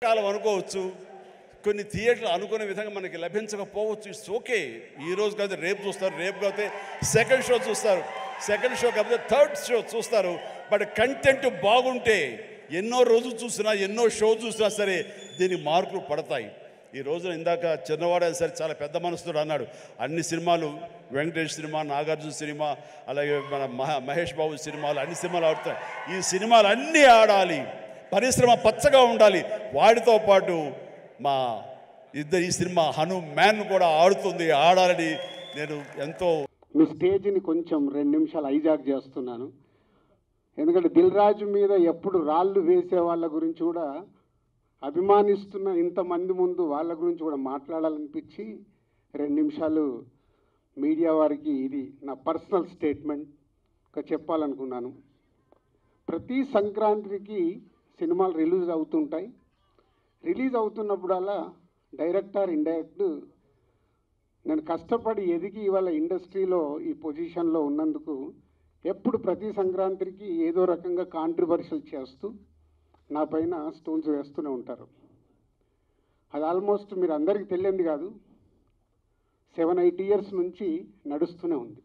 కాలం అనుకోవచ్చు, కొన్ని థియేటర్లు అనుకునే విధంగా మనకి లభించకపోవచ్చు. It's okay. ఈరోజు కాదు రేపు చూస్తారు, రేపు కాకపోతే సెకండ్ షో చూస్తారు, సెకండ్ షో కాకపోతే థర్డ్ షో చూస్తారు. బట్ కంటెంట్ బాగుంటే ఎన్నో రోజులు చూసినా, ఎన్నో షో చూసినా సరే దీనికి మార్కులు పడతాయి. ఈ రోజున ఇందాక చిన్నవాడే సరే చాలా పెద్ద మనసుతో అన్నాడు, అన్ని సినిమాలు వెంకటేష్ సినిమా, నాగార్జున సినిమా, అలాగే మన మహేష్ బాబు సినిమాలు, అన్ని సినిమాలు ఆడుతాయి. ఈ సినిమాలు అన్నీ ఆడాలి, పరిశ్రమ పచ్చగా ఉండాలి. వాటితో పాటు మా ఈ సినిమా హనుమాన్ కూడా ఆడాలని నేను ఎంతో. మీ స్టేజ్ని కొంచెం 2 నిమిషాలు హైజాక్ చేస్తున్నాను. ఎందుకంటే దిల్ రాజు మీద ఎప్పుడు రాళ్ళు వేసే వాళ్ళ గురించి కూడా అభిమానిస్తున్న ఇంతమంది ముందు వాళ్ళ గురించి కూడా మాట్లాడాలనిపించి 2 నిమిషాలు మీడియా వారికి ఇది నా పర్సనల్ స్టేట్మెంట్గా చెప్పాలనుకున్నాను. ప్రతి సంక్రాంతికి సినిమాలు రిలీజ్ అవుతుంటాయి. రిలీజ్ అవుతున్నప్పుడల్లా డైరెక్టర్ ఇండైరెక్ట్ నేను కష్టపడి ఎదిగి ఇవాళ ఇండస్ట్రీలో ఈ పొజిషన్లో ఉన్నందుకు ఎప్పుడు ప్రతి సంక్రాంతికి ఏదో రకంగా కాంట్రవర్షియల్ చేస్తూ నా పైన స్టోన్స్ వేస్తూనే ఉంటారు. అది ఆల్మోస్ట్ మీరు అందరికీ తెలియంది కాదు, 7-8 ఇయర్స్ నుంచి నడుస్తూనే ఉంది.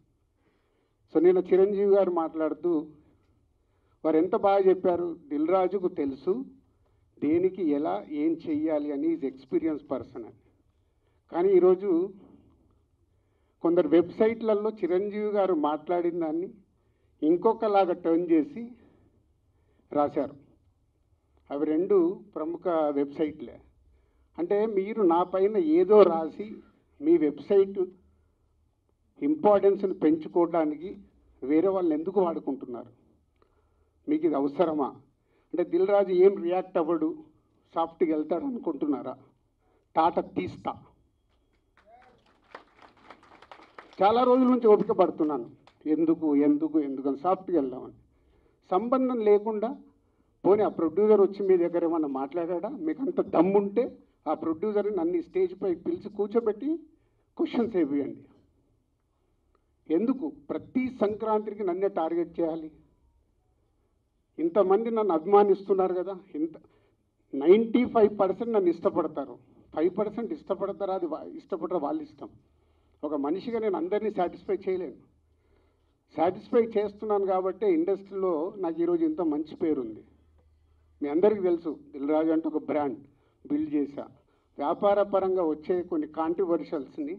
సో నేను చిరంజీవి గారు మాట్లాడుతూ వారు ఎంత బాగా చెప్పారు, దిల్ రాజుకు తెలుసు దేనికి ఎలా ఏం చెయ్యాలి అని, ఈజ్ ఎక్స్పీరియన్స్ పర్సన్ అని. కానీ ఈరోజు కొందరు వెబ్సైట్లలో చిరంజీవి గారు మాట్లాడిన దాన్ని ఇంకొకలాగా టర్న్ చేసి రాశారు. అవి 2 ప్రముఖ వెబ్సైట్లే. అంటే మీరు నా పైన ఏదో రాసి మీ వెబ్సైట్ ఇంపార్టెన్స్ని పెంచుకోవడానికి వేరే వాళ్ళని ఎందుకు వాడుకుంటున్నారు? మీకు ఇది అవసరమా? అంటే దిల్ రాజు ఏం రియాక్ట్ అవ్వడు, సాఫ్ట్గా వెళ్తాడు అనుకుంటున్నారా? తాట తీస్తా. చాలా రోజుల నుంచి ఓపిక పడుతున్నాను, ఎందుకు అని సాఫ్ట్గా వెళ్దామని. సంబంధం లేకుండా పోనీ ఆ ప్రొడ్యూసర్ వచ్చి మీ దగ్గర ఏమన్నా మాట్లాడా? మీకు అంత దమ్ముంటే ఆ ప్రొడ్యూసర్ని నన్ను స్టేజ్పై పిలిచి కూర్చోబెట్టి క్వశ్చన్స్ వేయండి. ఎందుకు ప్రతి సంక్రాంతికి నన్నే టార్గెట్ చేయాలి? ఇంతమంది నన్ను అభిమానిస్తున్నారు కదా, 95% నన్ను ఇష్టపడతారు, 5% ఇష్టపడతారా? అది ఇష్టపడరా వాళ్ళ ఇష్టం. ఒక మనిషిగా నేను అందరినీ సాటిస్ఫై చేయలేను. సాటిస్ఫై చేస్తున్నాను కాబట్టి ఇండస్ట్రీలో నాకు ఈరోజు ఇంత మంచి పేరుంది. మీ అందరికీ తెలుసు, దిల్ రాజు అంటే ఒక బ్రాండ్ బిల్డ్ చేశా. వ్యాపార పరంగా వచ్చే కొన్ని కాంట్రవర్షియల్స్ని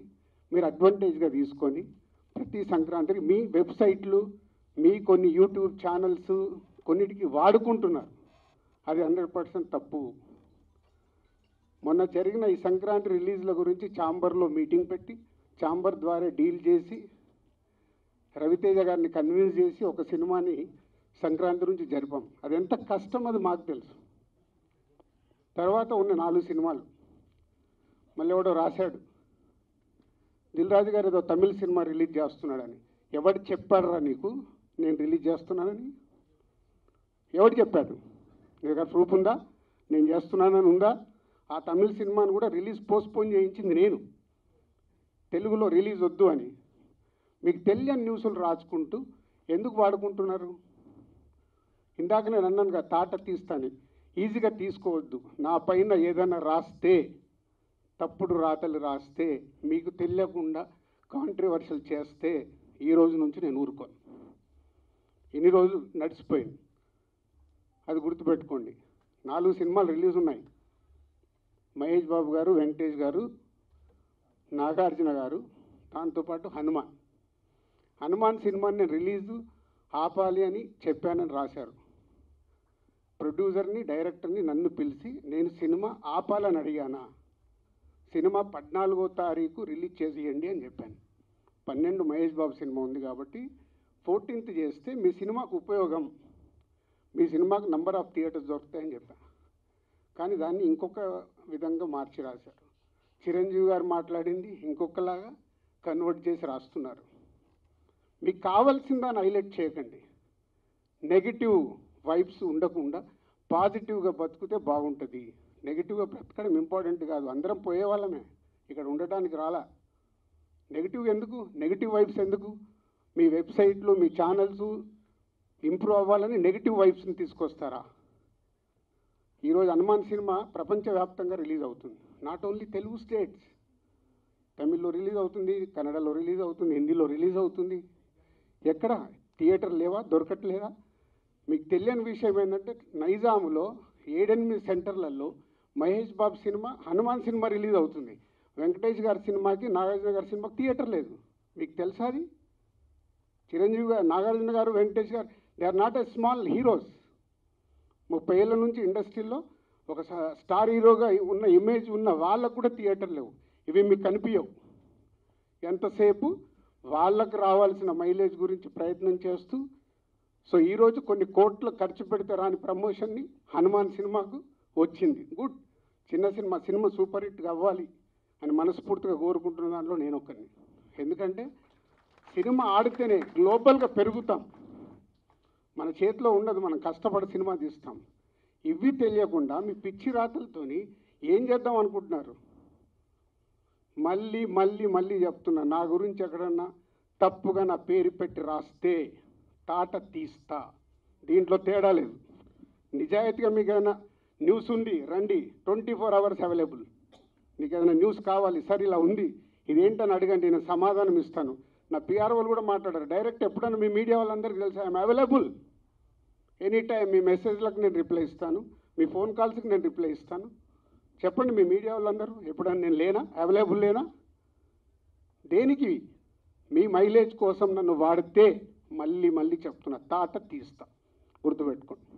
మీరు అడ్వాంటేజ్గా తీసుకొని ప్రతి సంక్రాంతికి మీ వెబ్సైట్లు, మీ కొన్ని యూట్యూబ్ ఛానల్స్ కొన్నిటికి వాడుకుంటున్నారు. అది 100% తప్పు. మొన్న జరిగిన ఈ సంక్రాంతి రిలీజ్ల గురించి ఛాంబర్లో మీటింగ్ పెట్టి ఛాంబర్ ద్వారా డీల్ చేసి రవితేజ గారిని కన్విన్స్ చేసి ఒక సినిమాని సంక్రాంతి నుంచి జరిపాం. అది ఎంత కష్టం అది మాకు తెలుసు. తర్వాత ఉన్న 4 సినిమాలు మళ్ళీ ఎవడో రాశాడు, దిల్ రాజు గారు ఏదో తమిళ సినిమా రిలీజ్ చేస్తున్నాడని. ఎవడు చెప్పాడురా నీకు నేను రిలీజ్ చేస్తున్నానని? ఎవడు చెప్పాడు? నీ దగ్గర ప్రూఫ్ ఉందా నేను చేస్తున్నానని ఉందా? ఆ తమిళ సినిమాను కూడా రిలీజ్ పోస్ట్పోన్ చేయించింది నేను, తెలుగులో రిలీజ్ వద్దు అని. మీకు తెలియని న్యూస్లు రాసుకుంటూ ఎందుకు వాడుకుంటున్నారు? ఇందాక నేను అన్నాను కదా, తాట తీస్తాను. ఈజీగా తీసుకోవద్దు. నా పైన ఏదైనా రాస్తే, తప్పుడు రాతలు రాస్తే, మీకు తెలియకుండా కాంట్రవర్షియల్ చేస్తే ఈ రోజు నుంచి నేను ఊరుకోను. ఇన్ని రోజులు నడిచిపోయింది, అది గుర్తుపెట్టుకోండి. 4 సినిమాలు రిలీజ్ ఉన్నాయి. మహేష్ బాబు గారు, వెంకటేష్ గారు, నాగార్జున గారు, దాంతోపాటు హనుమాన్ సినిమాని నేను రిలీజు ఆపాలి అని చెప్పానని రాశారు. ప్రొడ్యూసర్ని, డైరెక్టర్ని నన్ను పిలిచి నేను సినిమా ఆపాలని అడిగానా? సినిమా 14వ తారీఖు రిలీజ్ చేసేయండి అని చెప్పాను. 12 మహేష్ బాబు సినిమా ఉంది కాబట్టి 14th చేస్తే మీ సినిమాకు ఉపయోగం, మీ సినిమాకు నంబర్ ఆఫ్ థియేటర్స్ దొరుకుతాయని చెప్పాను. కానీ దాన్ని ఇంకొక విధంగా మార్చి రాశారు. చిరంజీవి గారు మాట్లాడింది ఇంకొకలాగా కన్వర్ట్ చేసి రాస్తున్నారు. మీకు కావాల్సిందని హైలైట్ చేయకండి. నెగిటివ్ వైబ్స్ ఉండకుండా పాజిటివ్గా బతికితే బాగుంటుంది. నెగిటివ్గా బ్రతకడం ఇంపార్టెంట్ కాదు, అందరం పోయేవాళ్ళమే, ఇక్కడ ఉండటానికి రాలా. నెగిటివ్ ఎందుకు, నెగిటివ్ వైబ్స్ ఎందుకు? మీ వెబ్సైట్లు, మీ ఛానల్స్ ఇంప్రూవ్ అవ్వాలని నెగిటివ్ వైబ్స్ని తీసుకొస్తారా? ఈరోజు హనుమాన్ సినిమా ప్రపంచవ్యాప్తంగా రిలీజ్ అవుతుంది. నాట్ ఓన్లీ తెలుగు స్టేట్స్, తమిళ్లో రిలీజ్ అవుతుంది, కన్నడలో రిలీజ్ అవుతుంది, హిందీలో రిలీజ్ అవుతుంది. ఎక్కడ థియేటర్ లేవా, దొరకట్లేదా? మీకు తెలియని విషయం ఏంటంటే నైజాములో 7-8 సెంటర్లలో Mahesh Babu cinema, Hanuman cinema release అవుతుంది. వెంకటేష్ గారి సినిమాకి, నాగార్జున గారి సినిమాకి థియేటర్ లేదు. మీకు తెలుసా అది? చిరంజీవి గారు, Nagarjuna garu, Venkatesh garu, they are not a small heroes. 30 ఏళ్ళ నుంచి ఇండస్ట్రీలో ఒక స్టార్ హీరోగా ఉన్న ఇమేజ్ ఉన్న వాళ్ళకు కూడా థియేటర్ లేవు. ఇవి మీకు కనిపించవు. ఎంతసేపు వాళ్ళకు రావాల్సిన మైలేజ్ గురించి ప్రయత్నం చేస్తూ, సో ఈరోజు కొన్ని కోట్లు ఖర్చు పెడితే రాని ప్రమోషన్ని హనుమాన్ సినిమాకు వచ్చింది. గుడ్, చిన్న సినిమా సూపర్ హిట్గా అవ్వాలి అని మనస్ఫూర్తిగా కోరుకుంటున్న దాంట్లో నేను ఒకరిని. ఎందుకంటే సినిమా ఆడితేనే గ్లోబల్గా పెరుగుతాం. మన చేతిలో ఉండదు, మనం కష్టపడి సినిమా తీస్తాం. ఇవి తెలియకుండా మీ పిచ్చి రాతలతోని ఏం చేద్దాం అనుకుంటున్నారు? మళ్ళీ మళ్ళీ మళ్ళీ చెప్తున్నా, నా గురించి ఎక్కడన్నా తప్పుగా నా పేరు పెట్టి రాస్తే తాట తీస్తా. దీంట్లో తేడా లేదు. నిజాయితీగా మీకు ఏదైనా న్యూస్ ఉంది రండి, 24 hours అవైలబుల్. మీకు ఏదైనా న్యూస్ కావాలి, సార్ ఇలా ఉంది, ఇదేంటని అడగండి, నేను సమాధానం ఇస్తాను. నా పిఆర్ వాళ్ళు కూడా మాట్లాడారు డైరెక్ట్. ఎప్పుడన్నా మీ మీడియా వాళ్ళందరికీ తెలుసు ఐఎమ్ అవైలబుల్ ఎనీ టైం. మీ మెసేజ్లకు నేను రిప్లై ఇస్తాను, మీ ఫోన్ కాల్స్కి నేను రిప్లై ఇస్తాను. చెప్పండి మీ మీడియా వాళ్ళందరూ, ఎప్పుడన్నా నేను లేనా, అవైలబుల్ లేనా? దేనికి? మీ మైలేజ్ కోసం నన్ను వాడితే మళ్ళీ మళ్ళీ చెప్తున్నా, తాట తీస్తా. గుర్తుపెట్టుకోండి.